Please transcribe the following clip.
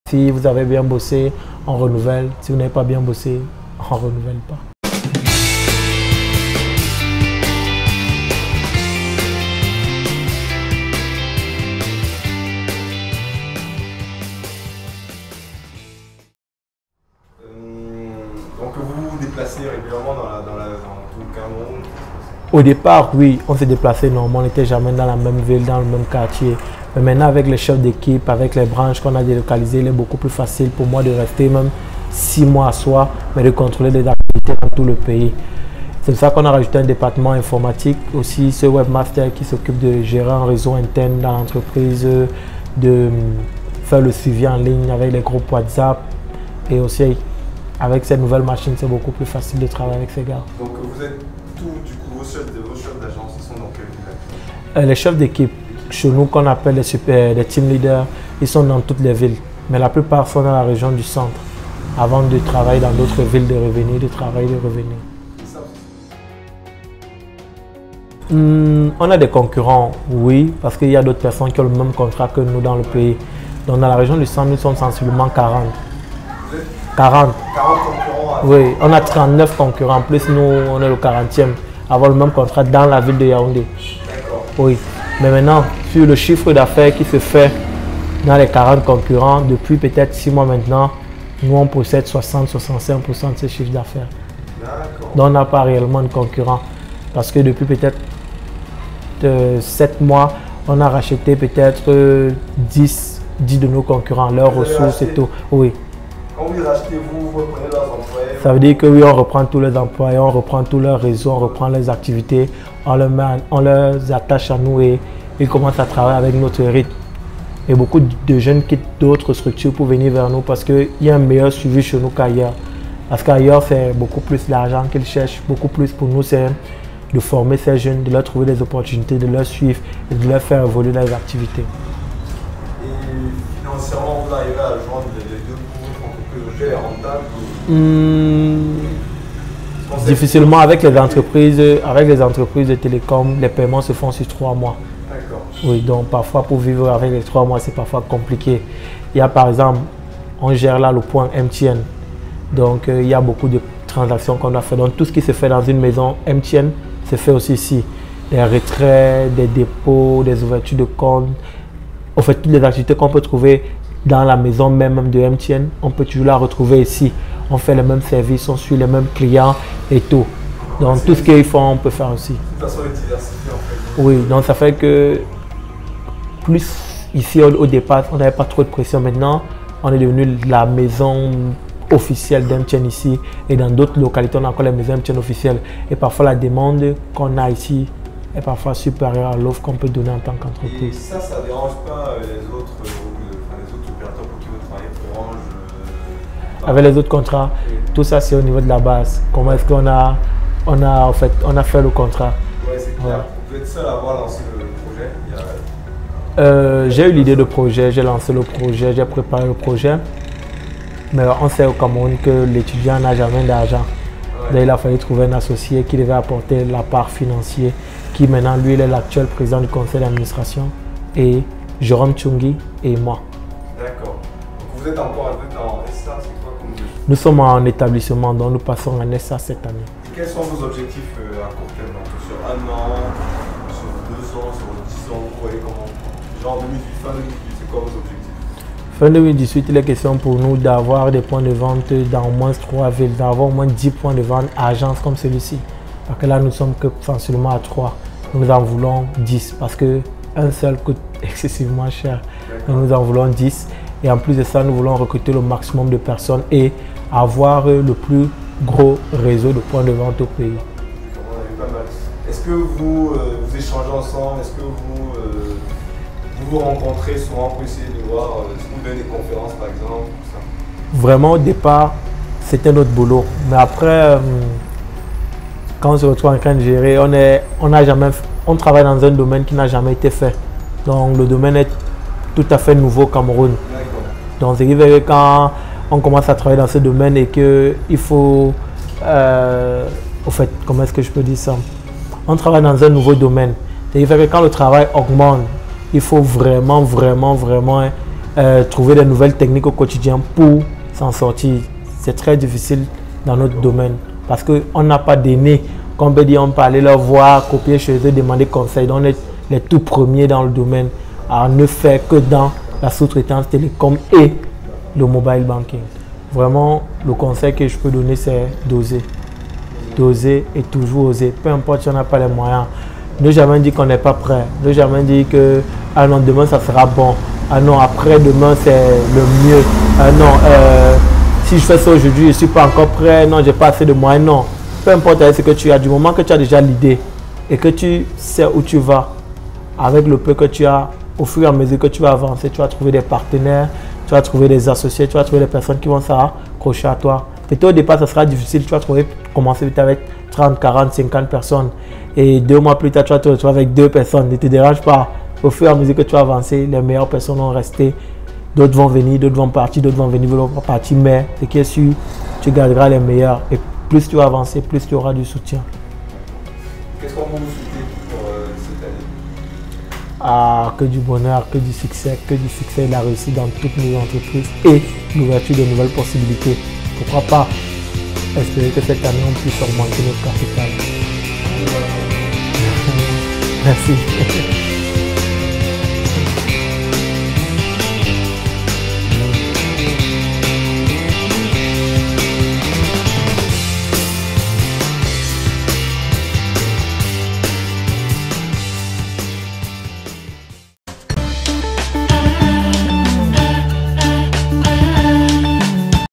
Si vous avez bien bossé, on renouvelle. Si vous n'avez pas bien bossé, on ne renouvelle pas. Donc vous vous déplacez régulièrement dans tout le Cameroun? Au départ, oui, on s'est déplacé normalement, on n'était jamais dans la même ville, dans le même quartier. Mais maintenant, avec les chefs d'équipe, avec les branches qu'on a délocalisées, il est beaucoup plus facile pour moi de rester même 6 mois à soi, mais de contrôler des activités dans tout le pays. C'est pour ça qu'on a rajouté un département informatique, aussi ce webmaster qui s'occupe de gérer un réseau interne dans l'entreprise, de faire le suivi en ligne avec les groupes WhatsApp. Et aussi, avec ces nouvelles machines, c'est beaucoup plus facile de travailler avec ces gars. Donc vous êtes tous, du coup, vos chefs d'agence, ils sont dans quelle ville? Les chefs d'équipe, chez nous, qu'on appelle les team leaders, ils sont dans toutes les villes. Mais la plupart sont dans la région du centre, avant de travailler dans d'autres villes, de revenir, de travailler, de revenir. On a des concurrents, oui, parce qu'il y a d'autres personnes qui ont le même contrat que nous dans le pays. Donc dans la région du centre, nous sommes sensiblement 40. 40 concurrents? Oui, on a 39 concurrents. En plus, nous, on est le 40e, avoir le même contrat dans la ville de Yaoundé. D'accord. Oui, mais maintenant, sur le chiffre d'affaires qui se fait dans les 40 concurrents, depuis peut-être 6 mois maintenant, nous, on possède 60-65% de ces chiffres d'affaires. D'accord. Donc, on n'a pas réellement de concurrents. Parce que depuis peut-être 7 mois, on a racheté peut-être 10 de nos concurrents, leurs ressources et tout. Oui. Quand vous les rachetez, vous reprenez leurs employés? Ça veut dire que oui, on reprend tous les employés, on reprend tout leur réseau, on reprend les activités, on les attache à nous et ils commencent à travailler avec notre rythme. Et beaucoup de jeunes quittent d'autres structures pour venir vers nous parce qu'il y a un meilleur suivi chez nous qu'ailleurs. Parce qu'ailleurs, c'est beaucoup plus d'argent qu'ils cherchent, beaucoup plus pour nous, c'est de former ces jeunes, de leur trouver des opportunités, de leur suivre et de leur faire évoluer leurs activités. Et financièrement, vous arrivez à joindre les deux pour que le projet est rentable? Difficilement avec les entreprises de télécom, les paiements se font sur 3 mois. D'accord. Oui, donc parfois pour vivre avec les 3 mois, c'est parfois compliqué. Il y a par exemple, on gère là le point MTN. Donc il y a beaucoup de transactions qu'on a fait. Donc tout ce qui se fait dans une maison MTN se fait aussi ici. Des retraits, des dépôts, des ouvertures de comptes. En fait, toutes les activités qu'on peut trouver dans la maison même de MTN, on peut toujours la retrouver ici. On fait les mêmes services, on suit les mêmes clients et tout. Donc tout ce qu'ils font, on peut faire aussi. De façon diversifiée en fait. Oui, donc ça fait que plus ici au départ, on n'avait pas trop de pression. Maintenant, on est devenu la maison officielle d'MTN ici. Et dans d'autres localités, on a encore les maisons MTN officielles. Et parfois, la demande qu'on a ici est parfois supérieure à l'offre qu'on peut donner en tant Et qu'entreprise. ça ne dérange pas les autres opérateurs pour qui vous travaillez, pour Orange? Avec les autres contrats, tout ça c'est au niveau de la base. Comment est-ce qu'on a, on a fait le contrat? Oui, c'est clair. Ouais. Vous êtes seul à avoir lancé le projet? J'ai eu l'idée de projet, j'ai lancé le projet, j'ai préparé le projet. Mais on sait au Cameroun que l'étudiant n'a jamais d'argent. Ouais. Il a fallu trouver un associé qui devait apporter la part financière, qui maintenant, lui, il est l'actuel président du conseil d'administration, et Jérôme Tchungi et moi. D'accord. Donc vous êtes encore un peu en SA, c'est quoi comme... Nous sommes en établissement, donc nous passons en SA cette année. Et quels sont vos objectifs à court terme? Donc, sur 1 an, sur 2 ans, sur 10 ans, vous voyez comment? Genre 2018, fin 2018, c'est quoi vos objectifs? Fin 2018, il est question pour nous d'avoir des points de vente dans au moins 3 villes, d'avoir au moins 10 points de vente à agence comme celui-ci. Parce que là, nous sommes que facilement à 3. Nous en voulons 10 parce qu'un seul coûte excessivement cher. Donc, nous en voulons 10. Et en plus de ça, nous voulons recruter le maximum de personnes et avoir le plus gros réseau de points de vente au pays. Est-ce que vous échangez ensemble? Est-ce que vous rencontrez souvent pour essayer de voir si vous donnez des conférences par exemple? Ça? Vraiment au départ, c'était notre boulot. Mais après, quand on se retrouve en train de gérer, on travaille dans un domaine qui n'a jamais été fait. Donc le domaine est tout à fait nouveau au Cameroun. Donc c'est que quand on commence à travailler dans ce domaine et qu'il faut, au fait, comment est-ce que je peux dire ça? On travaille dans un nouveau domaine. C'est que quand le travail augmente, il faut vraiment trouver des nouvelles techniques au quotidien pour s'en sortir. C'est très difficile dans notre domaine parce qu'on n'a pas d'aînés. Comme on peut dire, on peut aller leur voir, copier chez eux, demander conseil. Donc, on est les tout premiers dans le domaine à ne faire que dans la sous-traitance télécom et le mobile banking. Vraiment, le conseil que je peux donner, c'est d'oser. D'oser et toujours oser. Peu importe si on n'a pas les moyens. Ne jamais dire qu'on n'est pas prêt. Ne jamais dire que ah non, demain ça sera bon. Ah non, après-demain c'est le mieux. Ah non, si je fais ça aujourd'hui, je ne suis pas encore prêt. Non, je n'ai pas assez de moyens. Non. Peu importe ce que tu as, du moment que tu as déjà l'idée et que tu sais où tu vas, avec le peu que tu as, au fur et à mesure que tu vas avancer, tu vas trouver des partenaires, tu vas trouver des associés, tu vas trouver des personnes qui vont s'accrocher à toi. Peut-être au départ, ça sera difficile. Tu vas commencer avec 30, 40, 50 personnes. Et 2 mois plus tard, tu vas te retrouver avec 2 personnes. Ne te dérange pas. Au fur et à mesure que tu vas avancer, les meilleures personnes vont rester. D'autres vont venir, d'autres vont partir, d'autres vont venir, d'autres vont partir. Mais ce qui est sûr, tu garderas les meilleurs. Et plus tu vas avancer, plus tu auras du soutien. Qu'est-ce qu'on peut vous souhaiter pour cette année? Ah, que du bonheur, que du succès et la réussite dans toutes nos entreprises et l'ouverture de nouvelles possibilités. Pourquoi pas espérer que cette année on puisse augmenter notre capital. Merci.